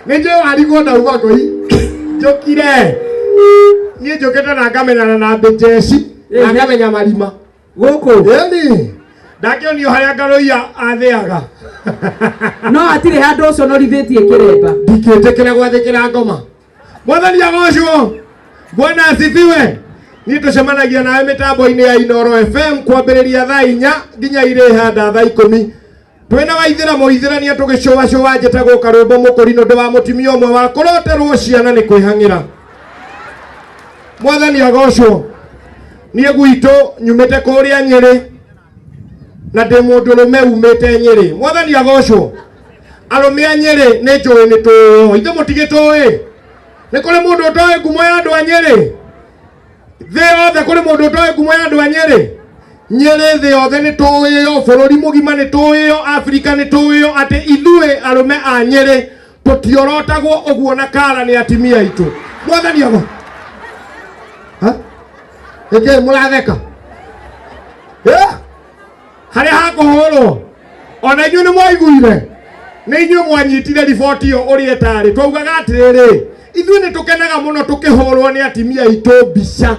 Nĩnjũ arigwo ndauma kũi. Njũkire. Niĩ njũkĩte na ngamenyana na mbĩjeci. Na ngamenya marima. Gũkũ. Ĩni. Ndakĩonio harĩa Ngaroia athĩaga. No hatirĩ handũ ũcio norithĩtie kĩremba. Ndikĩtĩkĩre gwathĩkĩra ngoma. Mwathani agocwo. Bwana asifiwe. Niĩ tũcemanagia nawe mĩtambo-inĩ ya Inooro FM kwambĩrĩria thaa 4 nginya irĩhanda thaa 10. Twĩna waithĩra mũithĩrania tũgĩcũa njĩtagwo Karũmbo Mũkũrinũ ndĩ wa mũtumia ũmwe wa kũroterwo ciana nĩ kwĩhang'ĩra. Mwathani agocwo. Niĩ gwitũ nyumĩte kũrĩa Nyĩrĩ na ndĩ mũndũrũme umĩte Nyĩrĩ. Mwathani agocwo. Arũme a Nyĩrĩ nĩ njũĩ nĩ tũĩ. Ithe mũtigĩtũĩ. Nĩ kũrĩ mũndũ ũtoĩ ngumo ya andũ a Nyĩrĩ. Thĩ yothe kũrĩ mũndũ ũtoĩ ngumo ya andũ a Nyĩrĩ. Nyĩrĩ thĩ yothe nĩ tũĩ, bũrũri mũgima nĩ tũĩ, Afrika nĩ tũĩ atĩ ithuĩ arũme a Nyĩrĩ tũtiorotagwo ũguo na kara nĩ atimia aitũ. Mwathani agocwo. Eke mũratheka. Harĩa hakũhũrwo. Ona inyuĩ nĩ mwaiguire. Nĩ inyuĩ mwanyitire riboti ĩyo ũrĩa ĩtarĩ. Twaugaga atĩrĩrĩ, ithuĩ nĩ tũkenaga mũno tũkĩhũrwo nĩ atimia aitũ mbica.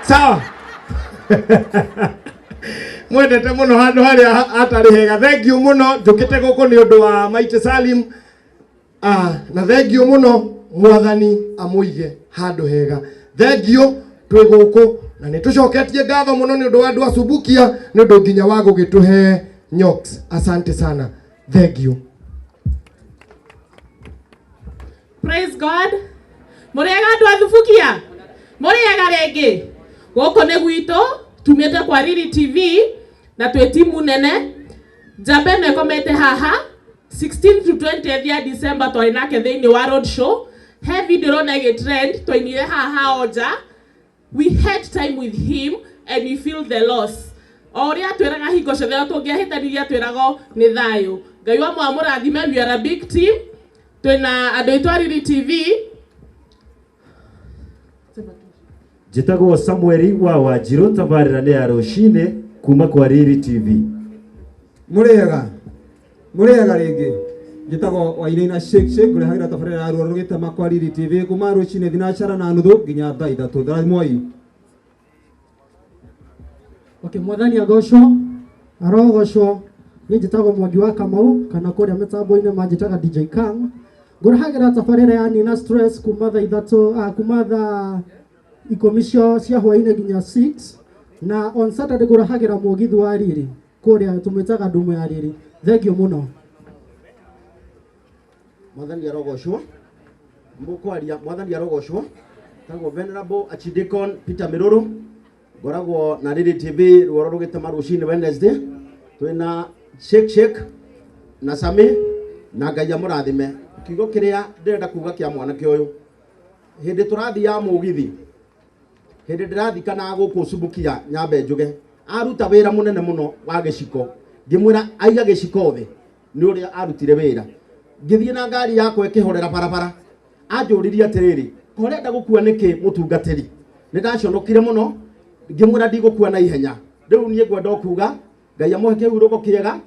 Sawa. Mwendete mũno handũ harĩa hatarĩ hega. Thengiũ mũno njũkĩte gũkũ nĩ ũndũ wa Maitĩ Salim. Na thengiũ mũno Mwathani amũige handũ hega. Thengiũ twĩ gũkũ na nĩ tũcoketie ngatho mũno nĩ ũndũ wa andũ a Subukia nĩ ũndũ nginya wa gũgĩtũhe nyoks. Asante sana. Thengiũ. Praise God. Mũrĩega andũ a Subukia? Mũrĩega rĩngĩ? Gũkũ nĩ gwitũ, tumĩte kwa Riri TV na twĩ timu nene. Njamba ĩno ĩkomete haha 16 to 20 ya December twarĩ nake thĩinĩ wa road show. He video rona ĩgĩtrend twainire haha onja. We had time with him and we feel the loss. O ũrĩa twĩraga hingo ciothe tũngĩahĩtanĩria twĩragwo nĩ thayũ. Ngai wa mũrathime, we are a big team. Twĩna andũ aitũ a Riri TV. Njĩtagwo Samueli wa Wanjirũ, tabarĩra nĩ ya rũcinĩ kuma kwa Riri TV. Mũrĩega rĩngĩ. Njĩtagwo Wainaina Shake ngũrehagĩra tabarĩra ya rũrũ rũgĩtema kwa Riri TV kuma rũcinĩ thinacara na nuthu nginya thaa 3. Tharathimoi. Okay, Mwathani agocwo. Arogocwo. Niĩ njĩtagwo Mwangi wa Kamau kana kũrĩa mĩtambo-inĩ manjĩtaga DJ Kang. Ngũrehagĩra tabarĩra ya Nina Stress kuma thaa 3 kuma thaa 10 cia hwaĩ-inĩ nginya 6 na on Saturday ngũrehagĩra mũgithi wa Riri kũrĩa tũmĩtaga ndumu ya Riri. Thengiũ mũno. Mwathani arogocwo. Mũkwaria Mwathani arogocwo. Tagwo Venerable Archdeacon Peter Miruru. Ngoragwo na Riri TV ruoro rũgĩtema rũcinĩ Wednesday. Twĩna Shake na Sami na Ngai amũrathime. Kiugo kĩrĩa ndĩrenda kuga kĩa mwanake ũyũ. Hĩndĩ tũrathi ya mũgithi. Hĩndĩ ndĩrathikana gũkũ Subukia nyambe njuge. Aruta wĩra mũnene mũno wa gĩciko. Ngĩmwĩra aiga gĩciko thĩ. Nĩ ũrĩa arutire wĩra. Ngĩthiĩ na ngari yakwa ĩkĩhorera barabara. Anjũririe atĩrĩrĩ, "Ũrenda gũkua nĩkĩ mũtungatĩri?" Nĩ ndaconokire mũno. Ngĩmwĩra ndigũkua na ihenya. Rĩu niĩ ngwenda kuga Ngai amũhe kĩhurũko kĩega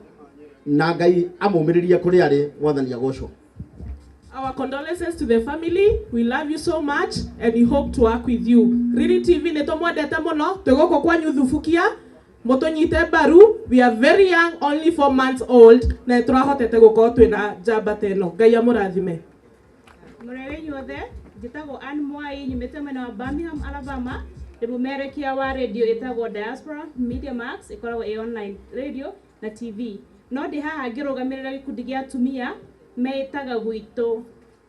na Ngai amũmĩrĩrie kũrĩ arĩ. Mwathani agocwo. Our condolences to the family. We love you so much and we hope to work with you. Riri TV nĩ tũmwendete mũno. Twĩgũkũ kwanyu Subukia. Mũtũnyite mbaru. We are very young, only 4 months old. Na tũrahotete gũkorwo twĩna njamba ta ĩno. Ngai amũrathime. Mũrĩega inyuothe. Njĩtagwo Ann Mwai, nyumĩte mwena wa Birmingham, Alabama. Ndĩ mũmerekia wa radio ĩtagwo Diaspora Media Max, ĩkoragwo ĩ online radio na TV. No ndĩ haha ngĩrũgamĩrĩra gĩkundi gĩa atumia metaga Gwitũ.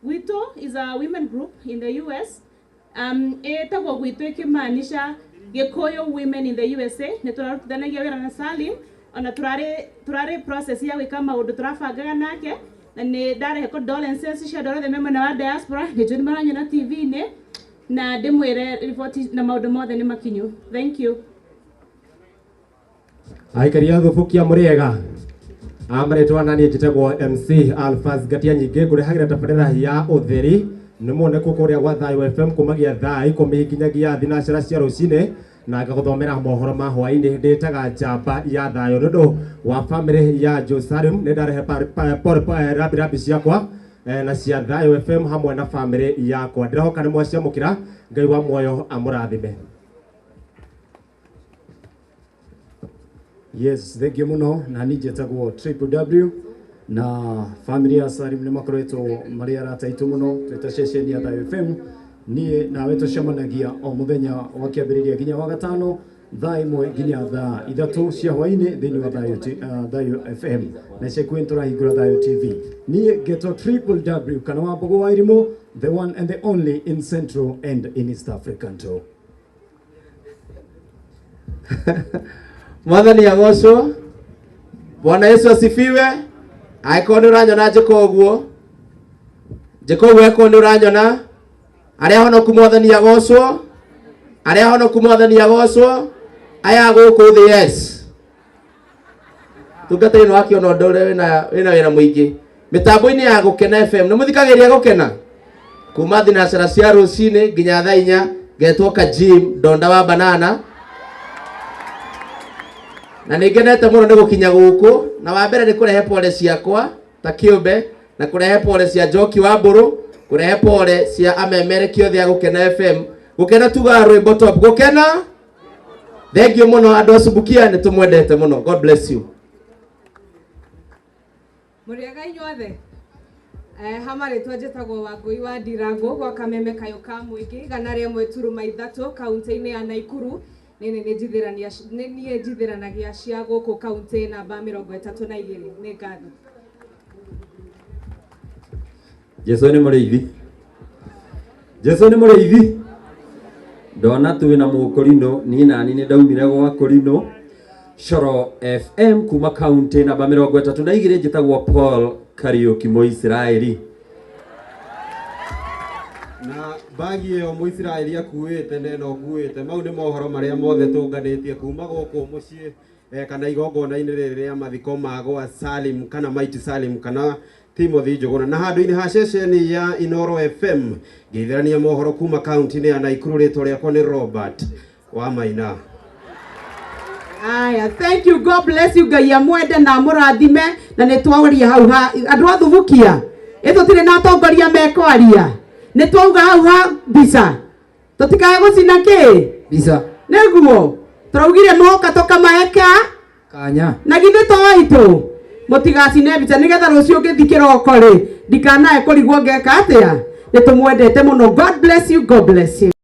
Gwitũ is a women group in the US. Ĩtagwo Gwitũ ĩkĩmaanisha Gĩkũyũ women in the USA. Nĩ tũrarutithanagia wĩra na Salim. Ona tũrarĩ process ya gwĩka maũndũ tũrabangaga nake. Na nĩ ndarehe condolences cia ndorothe mwena wa Diaspora. Nĩ njũĩ maranyona TV-inĩ. Na ndĩmwĩre riboti na maũndũ mothe nĩ makinyu. Thank you. Aikari a Subukia mũrĩega. Amarĩtwa naniĩ njĩtagwo MC Alphas Gatia nyingĩ ngũrehagĩra tabarĩra ya ũtheri. Nĩ muone kũrĩa gwa Thayũ FM kumagia thaa 10 nginyagia thinacara cia rũcinĩ na ngaguthomera mohoro ma hwaini nditaga njamba ya thayo nundu wa family ya Jerusalem ne ndarehe rabi ciakwa na cia Thayo FM hamwe na family yakwa ndirahoka ni mwaciamukira Ngai wa muoyo amurathime. Yes, thank you muno na njĩtagwo W na family ya Salim nĩ makoretwo marĩ arata aitũ muno twĩta ceceni ya Thayo FM niĩ nawe tũcemanagia o mũthenya wa kĩambĩrĩria nginya wa gatano thaa ĩmwe nginya thaa ithatũ cia hwaĩ-inĩ thĩinĩ wa Thayo FM na ica ikuhĩ tũrahingũra Thayo TV. Niĩ ngetwo W kana Wambũgũ wa Irimũ, the one and the only in Central and in East Africa too. Mwathani agocwo. Bwana Yesu asifiwe. Aiko nĩ ũranyona njĩka ũguo. Njĩka ũguo eko nĩ ũranyona. Arĩa honoku Mwathani agocwo. Arĩa honoku Mwathani agocwo. Aya gũkũ thĩ yes. Tungata ĩno akĩona ũndũ ũrĩa wĩna wĩra mũingĩ. Mĩtambo-inĩ ya Gũkena FM nĩ mũthikagĩria Gũkena. Kuma thinacara cia rũcinĩ nginya thaa 4 ngetwo ka gym Donda wa Banana. Na ningenete muno nigukinya guku na wa mbere ni kurehe pole ciakwa ta kiumbe na kurehe pole cia Njoki wa Mburu, kurehe pole cia amemere kiothe ya Gũkena FM. Gũkena tuga rwimbo top Gũkena. Thank you muno andu acubukia ni tumwendete muno. God bless you. Muriega inyuothe. Hamare twajĩtagwo Wangũi wa Ndirango gwa Kameme kayo ka mũingĩ gana rĩmwe turuma ithatũ kaunti-inĩ ya Naikuru. Nini nĩ njithiranagia cia gũkũ kaunti namba 32 nĩ ngatho. Jesu nĩ mũrĩithi. Jesu nĩ mũrĩithi. Ndona twĩna mũkũrinũ niĩ nani nĩ ndaumire gwa kũrinũ Coro FM kuma kaunti namba 32 njĩtagwo Paul Kariuki Mũisiraeli. Na bagi ĩyo Mũisiraeli akuĩte neno nguĩte mau nĩ mohoro marĩa mothe tũnganĩtie kuma gũkũ mũciĩ kana igongona-inĩ rĩrĩ rĩa mathiko ma gwa Salim kana Mighty Salim kana Timothy Njũgũna na handũ-inĩ ha ceceni ya Inoro FM ngĩithĩrania mohoro kuma kaunti-inĩ ya Naikuru. Rĩtwa rĩakwa nĩ Robert wa Maina. Aya, thank you, God bless you, Ngai amwende na mũrathime na nĩ twaũria hau ha andũ a Thubukia tũtirĩ na atongoria mekwaria. Nĩ twauga hau ha mbica tũtikae gũcina kĩ mbica nĩguo tũraugire moka tũkamaheka kanya na githĩ toitũ mũtigacine mbica nĩgetha rũciũ ũngĩthi kĩroko rĩ ndikanae kũrigwo ngeka atĩa. Nĩ tũmwendete mũno. God bless you, God bless you.